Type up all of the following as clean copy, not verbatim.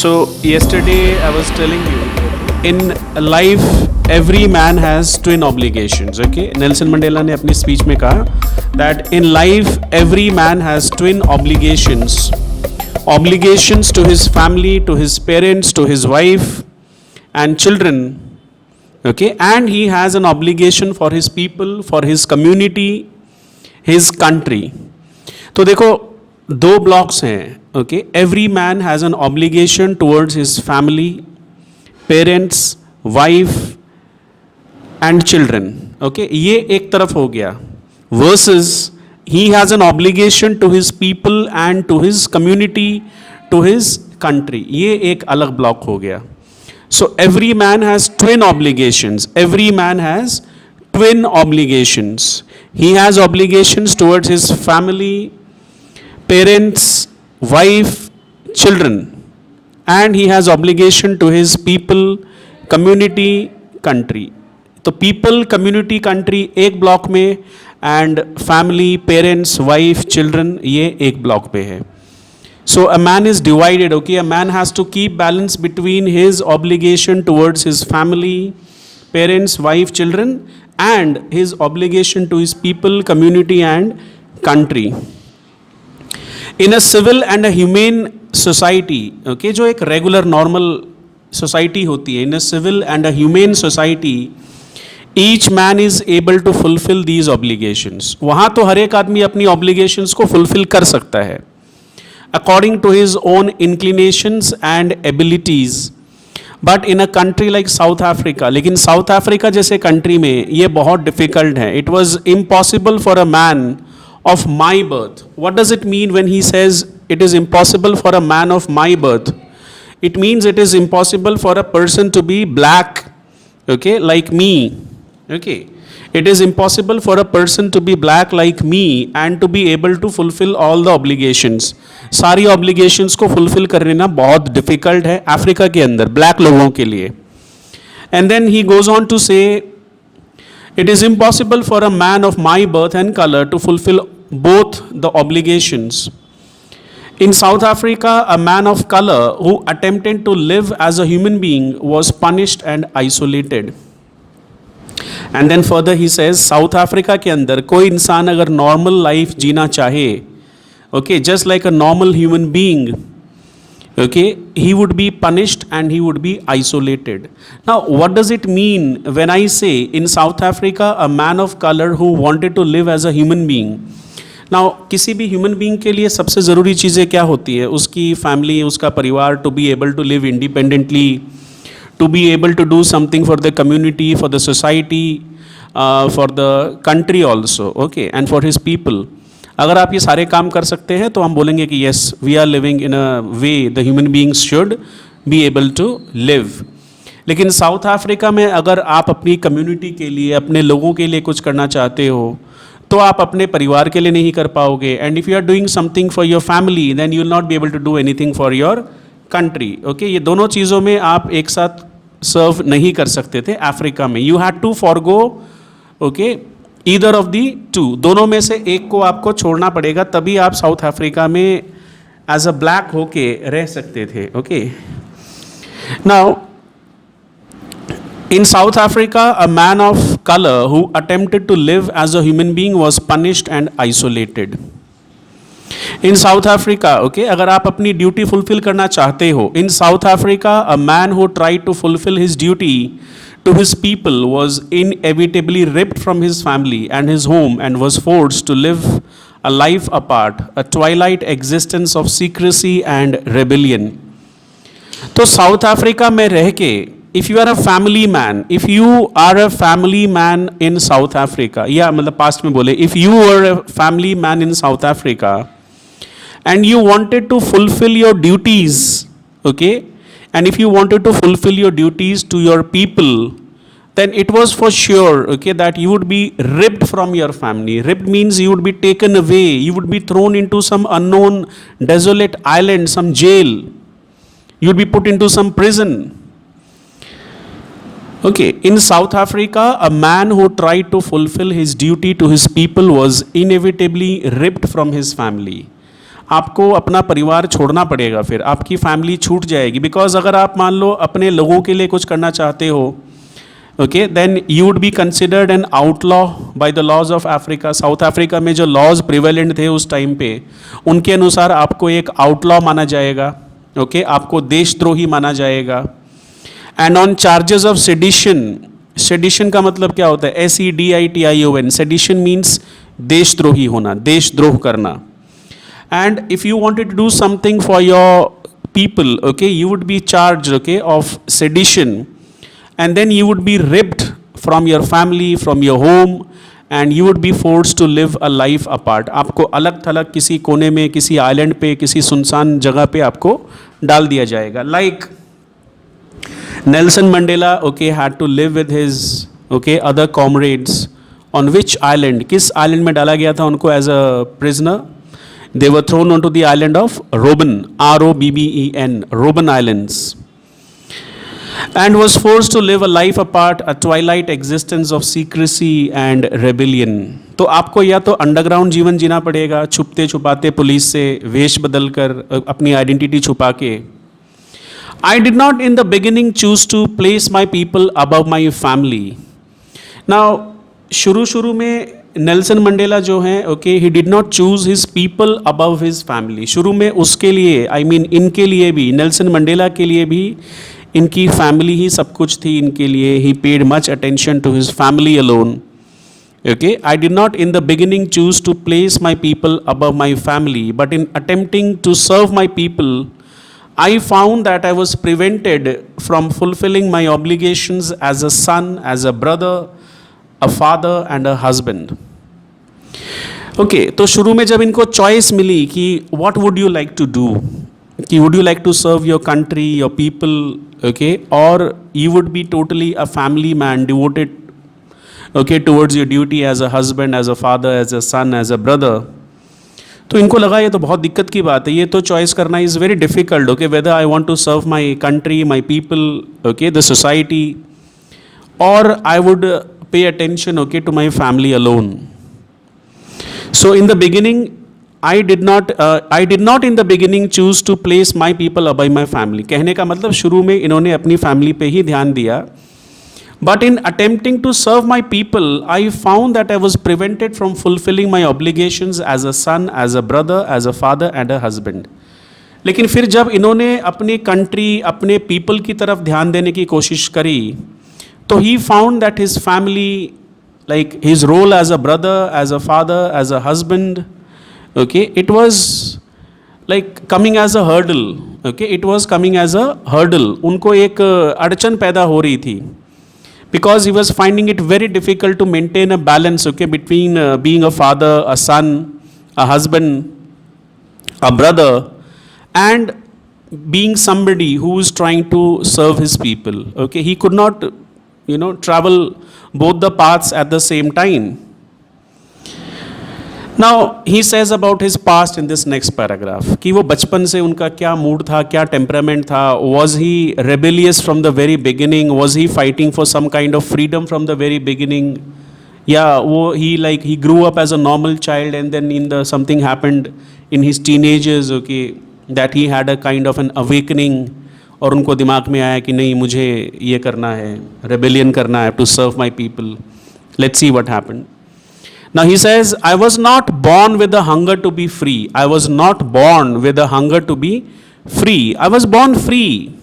So yesterday I was telling you, in life every man has twin obligations. Okay, Nelson Mandela ने अपनी speech में कहा that in life every man has twin obligations. Obligations to his family, to his parents, to his wife and children. Okay, and he has an obligation for his people, for his community, his country. तो देखो दो blocks हैं. Okay, every man has an obligation towards his family, parents, wife and children. Okay, ये एक तरफ हो गया. Versus he has an obligation to his people and to his community, to his country. ये एक अलग ब्लॉक हो गया. So every man has twin obligations. Every man has twin obligations. He has obligations towards his family, parents, wife, children, and he has obligation to his people, community, country. तो people, community, country एक block में and family, parents, wife, children ये एक block पे है. So a man is divided. Okay, a man has to keep balance between his obligation towards his family, parents, wife, children, and his obligation to his people, community and country. In a civil and a humane society, okay, जो एक regular normal society होती है, in a civil and a humane society, each man is able to fulfill these obligations. वहाँ तो हर एक आदमी अपनी obligations को fulfill कर सकता है according to his own inclinations and abilities. But in a country like South Africa, लेकिन साउथ अफ्रीका जैसे कंट्री में ये बहुत डिफिकल्ट है. It was impossible for a man of my birth. What does it mean when he says it is impossible for a man of my birth? It means it is impossible for a person to be black, okay, like me. Okay, it is impossible for a person to be black like me and to be able to fulfill all the obligations. सारी obligations को fulfill करना बहुत difficult है Africa के अंदर black लोगों के लिए. And then he goes on to say, it is impossible for a man of my birth and color to fulfill both the obligations. In South Africa, a man of color who attempted to live as a human being was punished and isolated. And then further he says South Africa के अंदर कोई इंसान अगर normal life जीना चाहे, okay, just like a normal human being, okay, he would be punished and he would be isolated. Now what does it mean when I say in South Africa a man of colour who wanted to live as a human being? Now किसी भी human being के लिए सबसे ज़रूरी चीज़ें क्या होती है? उसकी फैमिली, उसका परिवार, to be able to live independently, to be able to do something for the community, for the society, for the country also, okay, and for his people. अगर आप ये सारे काम कर सकते हैं तो हम बोलेंगे कि yes, we are living in a way the human beings should be able to live. लेकिन साउथ अफ्रीका में अगर आप अपनी कम्युनिटी के लिए, अपने लोगों के लिए कुछ करना चाहते हो तो आप अपने परिवार के लिए नहीं कर पाओगे. And if you are doing something for your family then you will not be able to do anything for your country. Okay, ये दोनों चीज़ों में आप एक साथ सर्व नहीं कर सकते थे अफ्रीका में. You had to forgo, okay, either of the two. दोनों में से एक को आपको छोड़ना पड़ेगा, तभी आप साउथ अफ्रीका में एज अ ब्लैक होके रह सकते थे. Okay, now in South Africa a man of colour who attempted to live as a human being was punished and isolated. In South Africa, okay, अगर आप अपनी ड्यूटी फुलफिल करना चाहते हो, in South Africa a man who tried to fulfil his duty to his people was inevitably ripped from his family and his home and was forced to live a life apart, a twilight existence of secrecy and rebellion. तो south Africa में रह के, if you are a family man, if you are a family man in South Africa, या मतलब past में बोले, if you were a family man in South Africa and you wanted to fulfill your duties, okay, and if you wanted to fulfill your duties to your people, then it was for sure, okay, that you would be ripped from your family. Ripped means you would be taken away, you would be thrown into some unknown desolate island, some jail, you would be put into some prison. Okay, in South Africa, a man who tried to fulfill his duty to his people was inevitably ripped from his family. आपको अपना परिवार छोड़ना पड़ेगा, फिर आपकी family छूट जाएगी। Because अगर आप मान लो अपने लोगों के लिए कुछ करना चाहते हो, okay, then you would be considered an outlaw by the laws of Africa. South Africa में जो लॉज प्रिवेलेंट थे उस टाइम पे, उनके अनुसार आपको एक आउटलॉ माना जाएगा, ओके, आपको देशद्रोही माना जाएगा। And on charges of sedition, sedition का मतलब क्या होता है? SEDITION, सेडिशन मीन्स देशद्रोही होना, देशद्रोह करना। And if you wanted to do something for your people, okay, you would be charge, okay, of sedition, and then you would be ripped from your family, from your home, and you would be forced to live a life apart. आपको अलग थलग किसी कोने में, किसी island पे, किसी सुनसान जगह पे आपको डाल दिया जाएगा। Like Nelson Mandela, okay, had to live with his, okay, other comrades on which island, किस आइलैंड में डाला गया था उनको as a prisoner? They were thrown on to the island of Robben, ROBBEN, Robben islands, and was forced to live a life apart, a twilight existence of secrecy and rebellion. तो आपको या तो underground जीवन जीना पड़ेगा, छुपते छुपाते, police से वेश बदल कर, अपनी आइडेंटिटी छुपा के। I did not in the beginning choose to place my people above my family. Now शुरू में नेल्सन मंडेला जो हैं, okay, he did not choose his people above his family. शुरू में उसके लिए, I mean इनके लिए भी, नेल्सन मंडेला के लिए भी इनकी फैमिली ही सब कुछ थी इनके लिए। He paid much attention to his family alone, okay. I did not in the beginning choose to place my people above my family, but in attempting to serve my people I found that I was prevented from fulfilling my obligations as a son, as a brother, a father and a husband, okay. तो शुरू में जब इनको choice मिली कि what would you like to do, कि would you like to serve your country, your people, okay, or you would be totally a family man devoted, okay, towards your duty as a husband, as a father, as a son, as a brother. तो इनको लगा ये तो बहुत दिक्कत की बात है, ये तो चॉइस करना is very difficult, okay, whether I want to serve my country, my people, okay, the society, और I would pay attention, okay, to my family alone. So in the beginning, I did not in the beginning choose to place my people above my family. कहने का मतलब शुरू में इन्होंने अपनी family पे ही ध्यान दिया. But in attempting to serve my people, I found that I was prevented from fulfilling my obligations as a son, as a brother, as a father and a husband. लेकिन फिर जब इन्होंने अपनी कंट्री, अपने people की तरफ ध्यान देने की कोशिश करी, तो he found that his family, like his role as a brother, as a father, as a husband, okay, it was like coming as a hurdle, okay, it was coming as a hurdle. उनको एक अड़चन पैदा हो रही थी, because he was finding it very difficult to maintain a balance, okay, between being a father, a son, a husband, a brother, and being somebody who is trying to serve his people, okay. He could not, travel both the paths at the same time. Now he says about his past in this next paragraph कि वो बचपन से उनका क्या mood था, क्या temperament था. Was he rebellious from the very beginning? Was he fighting for some kind of freedom from the very beginning? Yeah, he grew up as a normal child, and then something happened in his teenagers, okay, that he had a kind of an awakening, और उनको दिमाग में आया कि नहीं, मुझे ये करना है, rebellion करना है, to serve my people. Let's see what happened. Now he says, I was not born with a hunger to be free. I was not born with a hunger to be free. I was born free.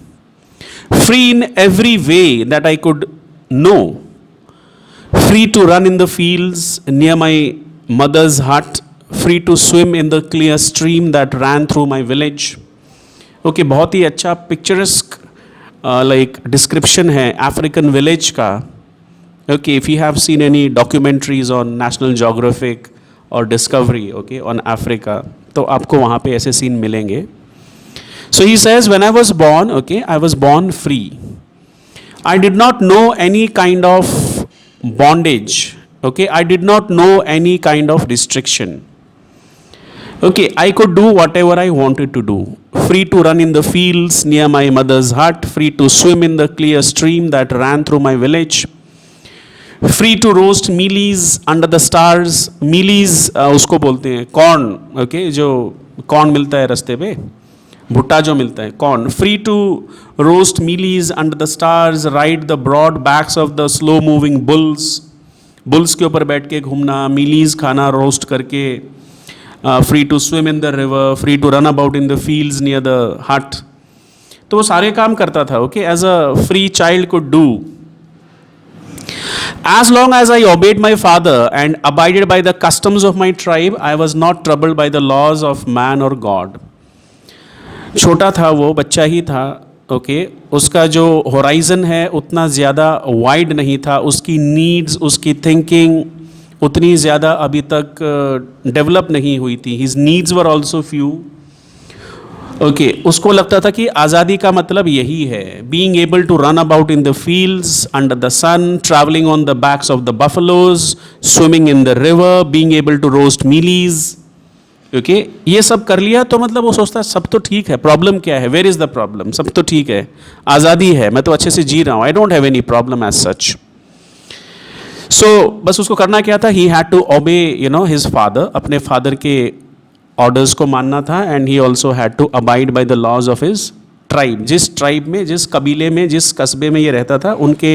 Free in every way that I could know. Free to run in the fields near my mother's hut. Free to swim in the clear stream that ran through my village. Okay, बहुत ही अच्छा picturesque like description है African village का. Okay, if you have seen any documentaries on National Geographic or Discovery, okay, on Africa, तो आपको वहाँ पे ऐसे scene मिलेंगे. So he says, when I was born, okay, I was born free. I did not know any kind of bondage, okay, I did not know any kind of restriction. Okay, I could do whatever I wanted to do. Free to run in the fields near my mother's hut, free to swim in the clear stream that ran through my village. Free to roast mealies under the stars. Mealies उसको बोलते हैं corn, okay, जो corn मिलता है रास्ते पे, भुट्टा जो मिलता है corn, free to roast mealies under the stars, ride the broad backs of the slow moving bulls, bulls के ऊपर बैठ के घूमना, मीलीज खाना रोस्ट करके, free to swim in the river, free to run about in the fields near the hut. तो वो सारे काम करता था, okay, as a free child could do. As long as I obeyed my father and abided by the customs of my tribe, I was not troubled by the laws of man or God. छोटा था वो, बच्चा ही था, okay, उसका जो horizon है उतना ज़्यादा वाइड नहीं था, उसकी नीड्स, उसकी थिंकिंग उतनी ज़्यादा अभी तक डेवलप नहीं हुई थी। His needs were also few, okay. उसको लगता था कि आज़ादी का मतलब यही है, being able to run about in the fields under the sun, travelling on the backs of the buffaloes, swimming in the river, being able to roast mealies, okay. ये सब कर लिया तो मतलब वो सोचता है सब तो ठीक है, प्रॉब्लम क्या है, वेयर इज़ द प्रॉब्लम, सब तो ठीक है, आज़ादी है, मैं तो अच्छे से जी रहा हूँ, I don't have any problem as such. So बस उसको करना क्या था, he had to obey his father, अपने फादर के ऑर्डर्स को मानना था, and he also had to abide by the laws of his tribe. जिस ट्राइब में, जिस कबीले में, जिस कस्बे में ये रहता था, उनके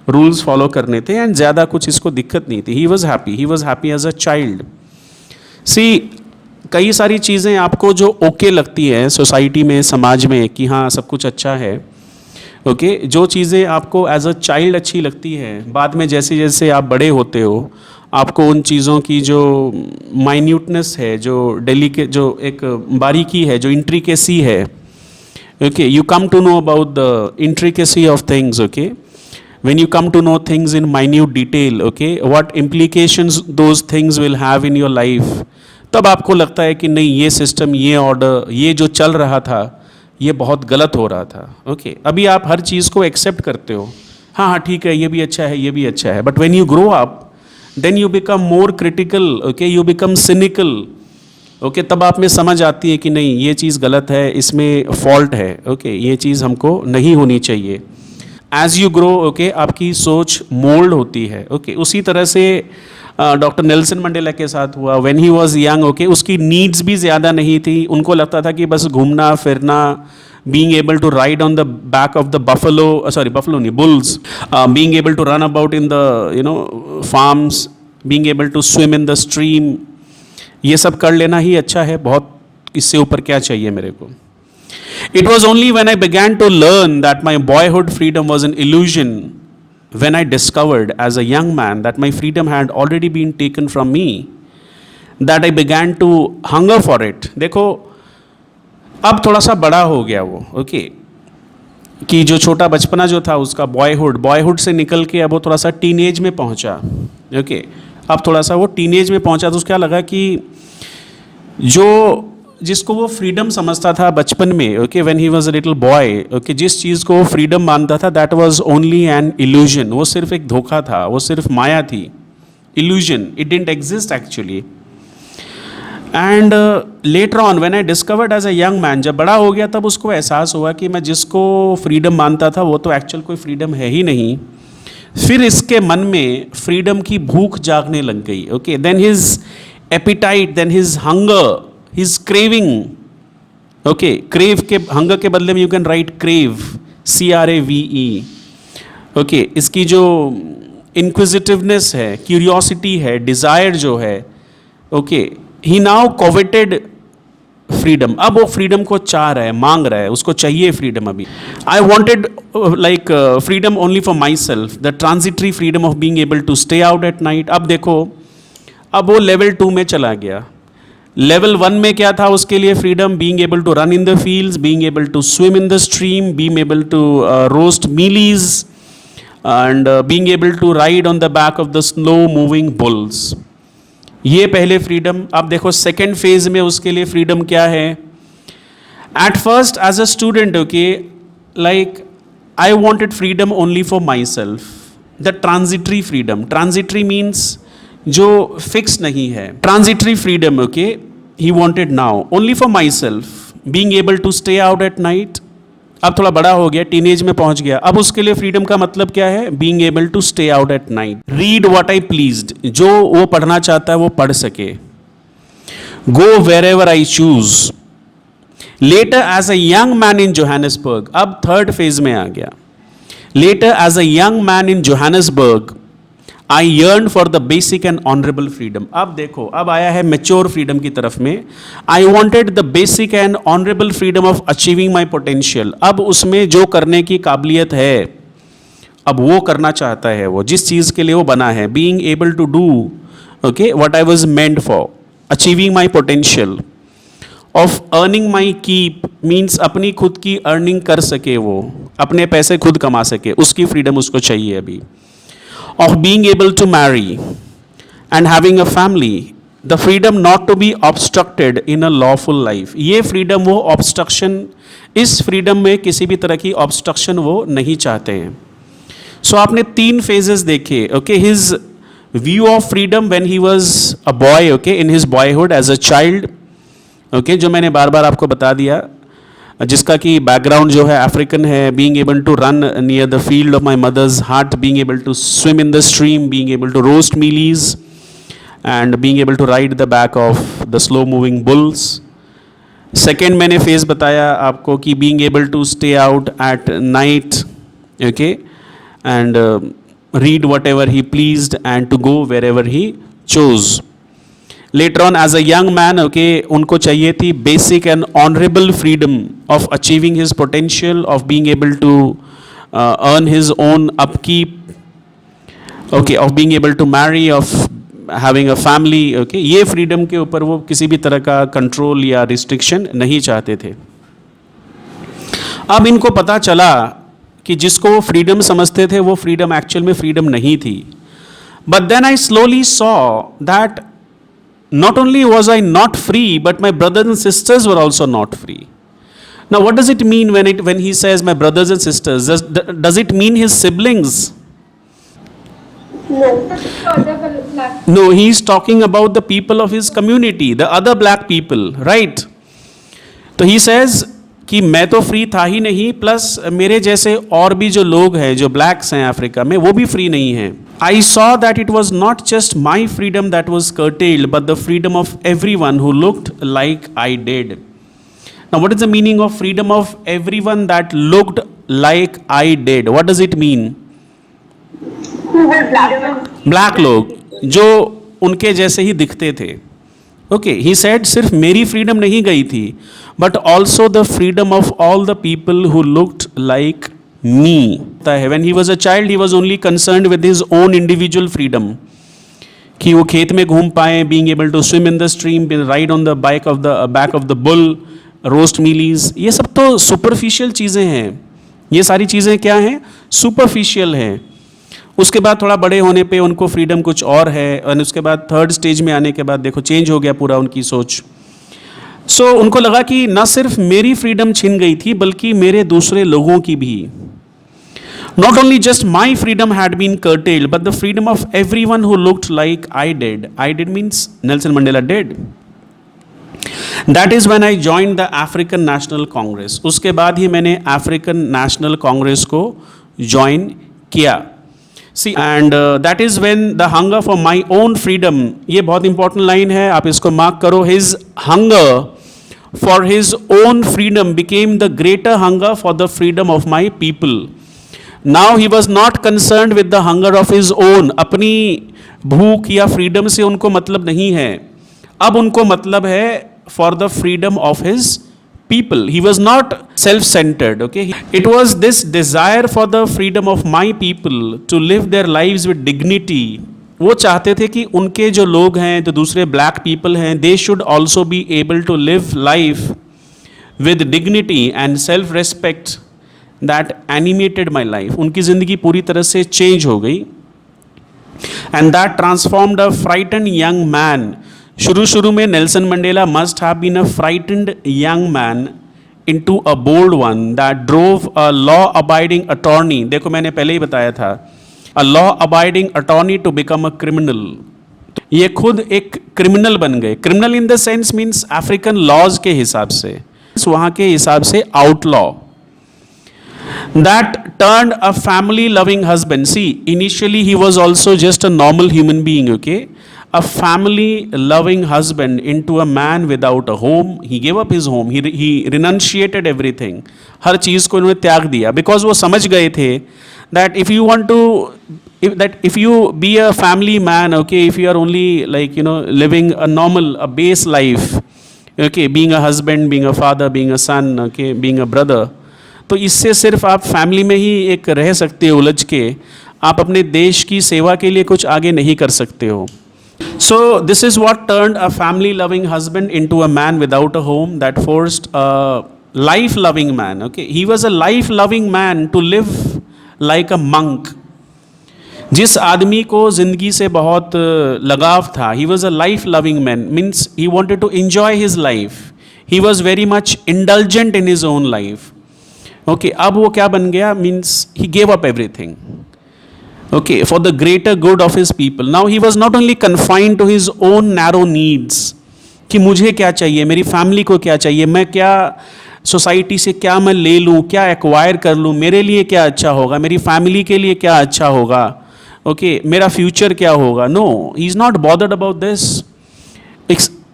रूल्स फॉलो करने थे, एंड ज़्यादा कुछ इसको दिक्कत नहीं थी। He was happy as a child. See, कई सारी चीज़ें आपको जो ओके लगती हैं सोसाइटी में, समाज में, कि हाँ सब कुछ अच्छा है, ओके, जो चीज़ें आपको एज अ चाइल्ड अच्छी लगती हैं, बाद में जैसे जैसे आप बड़े होते हो, आपको उन चीज़ों की जो माइन्यूटनेस है, जो डेलिकेट, जो एक बारीकी है, जो इंट्रिकेसी है, okay, you come to know about the intricacy of things, okay, when you come to know things in minute detail, okay, what implications those things will have in your life, तब आपको लगता है कि नहीं, ये system, ये order, ये जो चल रहा था, ये बहुत गलत हो रहा था, ओके। अभी आप हर चीज़ को एक्सेप्ट करते हो, हाँ हाँ ठीक है, ये भी अच्छा है, ये भी अच्छा है, but when you grow up, then you become more critical, okay, you become cynical, okay, तब आप में समझ आती है कि नहीं, ये चीज़ गलत है, इसमें फॉल्ट है, ओके, ये चीज़ हमको नहीं होनी चाहिए। एज यू ग्रो, ओके, आपकी सोच मोल्ड होती है, ओके। उसी तरह से डॉक्टर नेल्सन मंडेला के साथ हुआ। When he was young, okay, उसकी नीड्स भी ज़्यादा नहीं थी, उनको लगता था कि बस घूमना फिरना, being able to ride on the back of the buffalo नहीं, bulls, being able to run about in the farms, being able to swim in the stream, ये सब कर लेना ही अच्छा है, बहुत, इससे ऊपर क्या चाहिए मेरे को। It was only when I began to learn that my boyhood freedom was an illusion, when I discovered as a young man that my freedom had already been taken from me, that I began to hunger for it। देखो, अब थोड़ा सा बड़ा हो गया वो, okay, कि जो छोटा बचपना जो था उसका, बॉयहुड से निकल के अब वो थोड़ा सा टीनेज में पहुंचा, ओके, अब थोड़ा सा वो टीनेज में पहुंचा, तो उसको क्या लगा कि जो जिसको वो फ्रीडम समझता था बचपन में, okay, when he was a little boy, okay, जिस चीज़ को वो फ्रीडम मानता था, that was only an illusion, वो सिर्फ एक धोखा था, वो सिर्फ माया थी, illusion, it didn't exist actually. And later on when I discovered as a young man, जब बड़ा हो गया तब उसको एहसास हुआ कि मैं जिसको फ्रीडम मानता था वो तो एक्चुअल कोई फ्रीडम है ही नहीं। फिर इसके मन में फ्रीडम की भूख जागने लग गई, okay, then his appetite, then his hunger, his craving, okay, crave के, हंगर के बदले में you can write crave, CRAVE, okay, इसकी जो इंक्विजिटिवनेस है, क्यूरियोसिटी है, डिज़ायर जो है, okay, he now coveted freedom, अब वो फ्रीडम को चाह रहा है, मांग रहा है, उसको चाहिए फ्रीडम। अभी I wanted like freedom only for myself, the transitory freedom of being able to stay out at night. अब देखो, अब वो लेवल 2 में चला गया। लेवल 1 में क्या था उसके लिए freedom, being able to run in the fields, being able to swim in the stream, being able to roast mealies, and being able to ride on the back of the slow moving bulls. ये पहले freedom. अब देखो second phase में उसके लिए freedom क्या है। At first as a student, okay, like I wanted freedom only for myself, the transitory freedom. Transitory means जो फिक्स नहीं है, transitory freedom, okay, he wanted now only for myself, being able to stay out at night. अब थोड़ा बड़ा हो गया, teenage में पहुंच गया, अब उसके लिए फ्रीडम का मतलब क्या है, being able to stay out at night, read what I pleased, जो वो पढ़ना चाहता है वो पढ़ सके, go wherever I choose. Later as a young man in Johannesburg, अब थर्ड फेज में आ गया. Later as a young man in Johannesburg, I yearned for the basic and honorable freedom. अब देखो, अब आया है मेच्योर फ्रीडम की तरफ में. I wanted the basic and honorable freedom of achieving my potential. अब उसमें जो करने की काबिलियत है, अब वो करना चाहता है, वो जिस चीज़ के लिए वो बना है. Being able to do, okay, what I was meant for. Achieving my potential. Of earning my keep means अपनी खुद की अर्निंग कर सके, वो अपने पैसे खुद कमा सके, उसकी फ्रीडम उसको चाहिए अभी. Of being able to marry and having a family, the freedom not to be obstructed in a lawful life. ये फ्रीडम, वो ऑब्स्ट्रक्शन, इस फ्रीडम में किसी भी तरह की ऑब्स्ट्रक्शन वो नहीं चाहते हैं. सो आपने तीन फेजेस देखे. Okay, his view of freedom when he was a boy, okay, in his boyhood as a child, okay, जो मैंने बार बार आपको बता दिया, जिसका कि बैकग्राउंड जो है अफ्रीकन है. Being able to run near the field of my mother's heart, being able to swim in the stream, being able to roast mealies and being able to ride the back of the slow moving bulls. Second मैंने phase बताया आपको कि being able to stay out at night, okay, and read whatever he pleased and to go wherever he chose. Later on as a young man, okay, उनको चाहिए थी basic and honorable freedom of achieving his potential, of being able to earn his own upkeep, okay, of being able to marry, of having a family, okay. ये freedom के ऊपर वो किसी भी तरह का control या restriction नहीं चाहते थे. अब इनको पता चला कि जिसको वो फ्रीडम समझते थे वो फ्रीडम एक्चुअल में फ्रीडम नहीं थी. But then I slowly saw that not only was I not free, but my brothers and sisters were also not free. Now what does it mean when he says my brothers and sisters? Does it mean his siblings? No, he is talking about the people of his community, the other black people, right? तो he says कि मैं तो free था ही नहीं, plus मेरे जैसे और भी जो लोग हैं, जो ब्लैक्स हैं अफ्रीका में, वो भी फ्री नहीं हैं. I saw that it was not just my freedom that was curtailed, but the freedom of everyone who looked like I did. Now what is the meaning of freedom of everyone that looked like I did? What does it mean? Black लोग जो उनके जैसे ही दिखते थे. Okay, he said सिर्फ मेरी freedom नहीं गई थी, but also the freedom of all the people who looked like me. When he was a child he was only concerned with his own individual freedom, कि वो खेत में घूम पाए, being able to swim in the stream, ride on the back of the bull, roast mealies. ये सब तो superficial चीज़ें हैं. ये सारी चीज़ें क्या हैं? सुपरफिशियल हैं. उसके बाद थोड़ा बड़े होने पे उनको फ्रीडम कुछ और है, और उसके बाद थर्ड स्टेज में आने के बाद देखो चेंज हो गया पूरा उनकी सोच. सो उनको लगा कि ना सिर्फ मेरी फ्रीडम छिन गई थी, बल्कि मेरे दूसरे लोगों की भी. Not only just my freedom had been curtailed, but the freedom of everyone who looked like I did. I did means Nelson Mandela did. That is when I joined the African National Congress. उसके बाद ही मैंने African National Congress को join किया. See, and that is when the hunger for my own freedom, ये बहुत important line है, आप इसको mark करो. His hunger for his own freedom became the greater hunger for the freedom of my people. Now he was not concerned with the hunger of his own. अपनी भूख या freedom से उनको मतलब नहीं है. अब उनको मतलब है for the freedom of his people. He was not self-centered, okay? It was this desire for the freedom of my people to live their lives with dignity. वो चाहते थे कि उनके जो लोग हैं, जो दूसरे black people हैं, they should also be able to live life with dignity and self-respect that animated my life. उनकी ज़िंदगी पूरी तरह से change हो गई. And that transformed a frightened young man. शुरू में Nelson Mandela must have been a frightened young man into a bold one that drove a law-abiding attorney. देखो मैंने पहले ही बताया था, a law-abiding attorney to become a criminal. ये खुद एक क्रिमिनल बन गए. Criminal in the sense means African laws के हिसाब से, वहाँ के हिसाब से outlaw. That turned a family loving husband. See, initially he was also just a normal human being, okay? a family loving husband into a man without a home. He gave up his home. He renunciated everything. हर चीज़ को इन्होंने त्याग दिया because वो समझ गए थे that if you want to if you be a family man, okay, if you are only like living a normal a base life, okay, being a husband, being a father, being a son, okay, being a brother, तो इससे सिर्फ आप family में ही एक रह सकते हो उलझ के, आप अपने देश की सेवा के लिए कुछ आगे नहीं कर सकते हो. So this is what turned a family loving husband into a man without a home, that forced a life loving man. Okay, he was a life loving man to live like a monk. जिस आदमी को ज़िंदगी से बहुत लगाव था, he was a life loving man, means he wanted to enjoy his life. He was very much indulgent in his own life. Okay, अब वो क्या बन गया, means he gave up everything. Okay, for the greater good of his people. Now he was not only confined to his own narrow needs, कि मुझे क्या चाहिए, मेरी फैमिली को क्या चाहिए, मैं क्या सोसाइटी से क्या मैं ले लूँ, क्या एक्वायर कर लूँ, मेरे लिए क्या अच्छा होगा, मेरी फैमिली के लिए क्या अच्छा होगा, ओके, मेरा फ्यूचर क्या होगा. No, he is not bothered about this.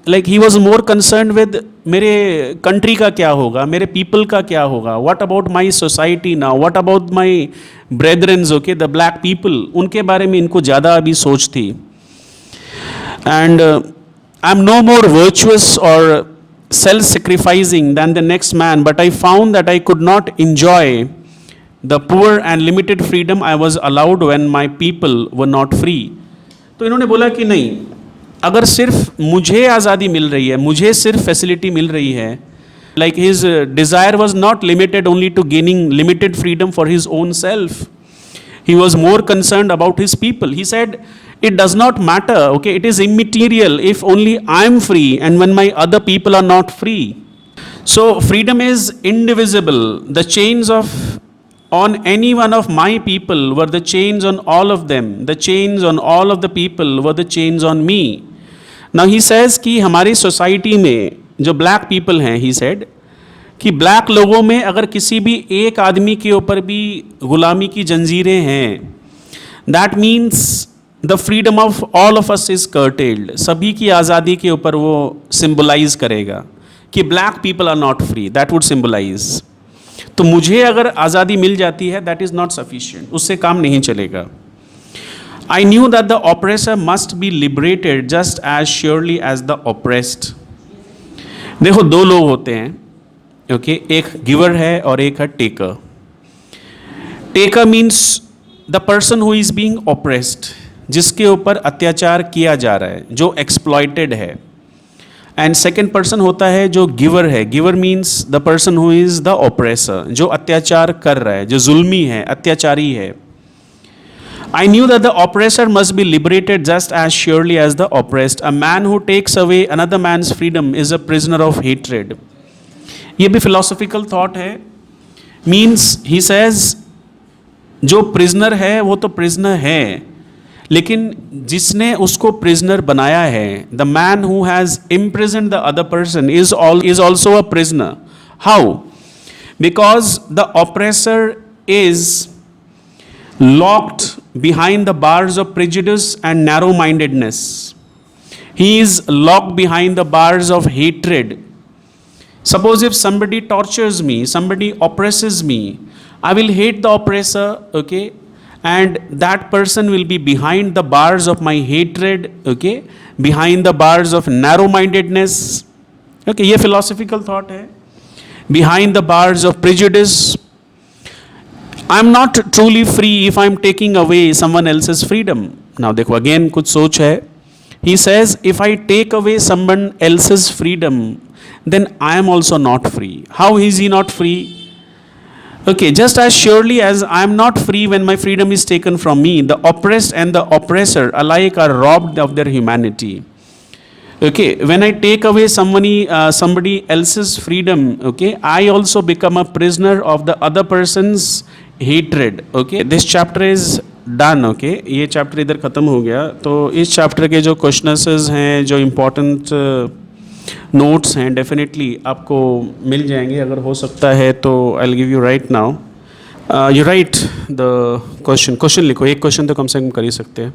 Like he was more concern with मेरे कंट्री का क्या होगा, मेरे पीपल का क्या होगा, what about my society now, what about my brethrens, okay, the black people, उनके बारे में इनको ज़्यादा अभी सोच थी. And I am no more virtuous or self sacrificing than the next man, but I found that I could not enjoy the poor and limited freedom I was allowed when my people were not free. तो इन्होंने बोला कि नहीं, अगर सिर्फ मुझे आज़ादी मिल रही है, मुझे सिर्फ फैसिलिटी मिल रही है, like his desire was not limited only to gaining limited freedom for his own self. He was more concerned about his people. He said, it does not matter, okay, it is immaterial if only I am free and when my other people are not free. So freedom is indivisible. The chains on any one of my people were the chains on all of them. The chains on all of the people were the chains on me. Now he says कि हमारी society में जो black people हैं, he said कि black लोगों में अगर किसी भी एक आदमी के ऊपर भी गुलामी की जंजीरें हैं, that means the freedom of all of us is curtailed. सभी की आज़ादी के ऊपर वो सिम्बलाइज करेगा कि black people are not free, that would symbolize. तो मुझे अगर आज़ादी मिल जाती है, दैट इज़ नॉट सफिशिएंट, उससे काम नहीं चलेगा. I knew that the oppressor must be liberated just as surely as the oppressed. देखो, दो लोग होते हैं, ओके, एक गिवर है और एक है taker. Taker means the person who is being oppressed, जिसके ऊपर अत्याचार किया जा रहा है, जो एक्सप्लॉयटेड है. एंड सेकेंड पर्सन होता है जो गिवर है. Giver means the person who is the oppressor, जो अत्याचार कर रहा है, जो जुल्मी है, अत्याचारी है. I knew that the oppressor must be liberated just as surely as the oppressed. A man who takes away another man's freedom is a prisoner of hatred. ये भी philosophical thought है. Means he says जो prisoner है वो तो prisoner है, लेकिन जिसने उसको prisoner बनाया है, the man who has imprisoned the other person is also a prisoner. How? Because the oppressor is locked behind the bars of prejudice and narrow-mindedness. He is locked behind the bars of hatred. Suppose if somebody tortures me, somebody oppresses me, I will hate the oppressor, okay? And that person will be behind the bars of my hatred, okay? Behind the bars of narrow-mindedness. Okay, ये philosophical thought है. Behind the bars of prejudice. I am not truly free if I am taking away someone else's freedom. Now देखो, again कुछ सोच है. He says, if I take away someone else's freedom, then I am also not free. How is he not free? Okay, just as surely as I am not free when my freedom is taken from me, the oppressed and the oppressor alike are robbed of their humanity. Okay, when I take away somebody else's freedom, okay, I also become a prisoner of the other person's hatred. Okay, this chapter is done. Okay, ये chapter इधर ख़त्म हो गया. तो इस chapter के जो questions हैं, जो important notes हैं, definitely आपको मिल जाएंगे. अगर हो सकता है तो I'll give you right now. You write the question लिखो. एक question तो कम से कम कर ही सकते हैं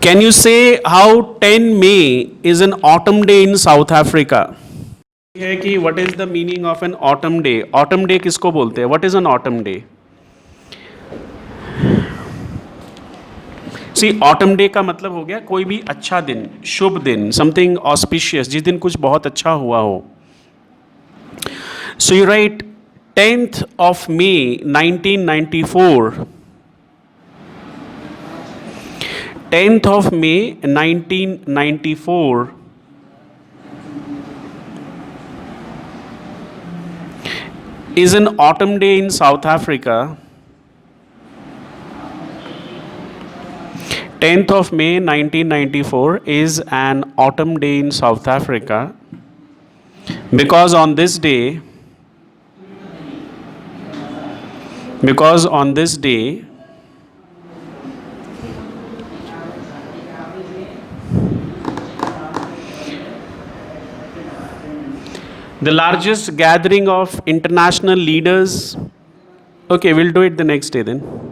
Can you say how 10 May is an autumn day in South Africa? है कि what is the meaning of an autumn day? Autumn day किसको बोलते हैं? What is an autumn day? See autumn day का मतलब हो गया कोई भी अच्छा दिन, शुभ दिन, समथिंग ऑस्पिशियस, जिस दिन कुछ बहुत अच्छा हुआ हो. So you right 10th of May 1994. 10th of May 1994 is an autumn day in South Africa. 10th of May 1994 is an autumn day in South Africa because on this day the largest gathering of international leaders. Okay, we'll do it the next day then.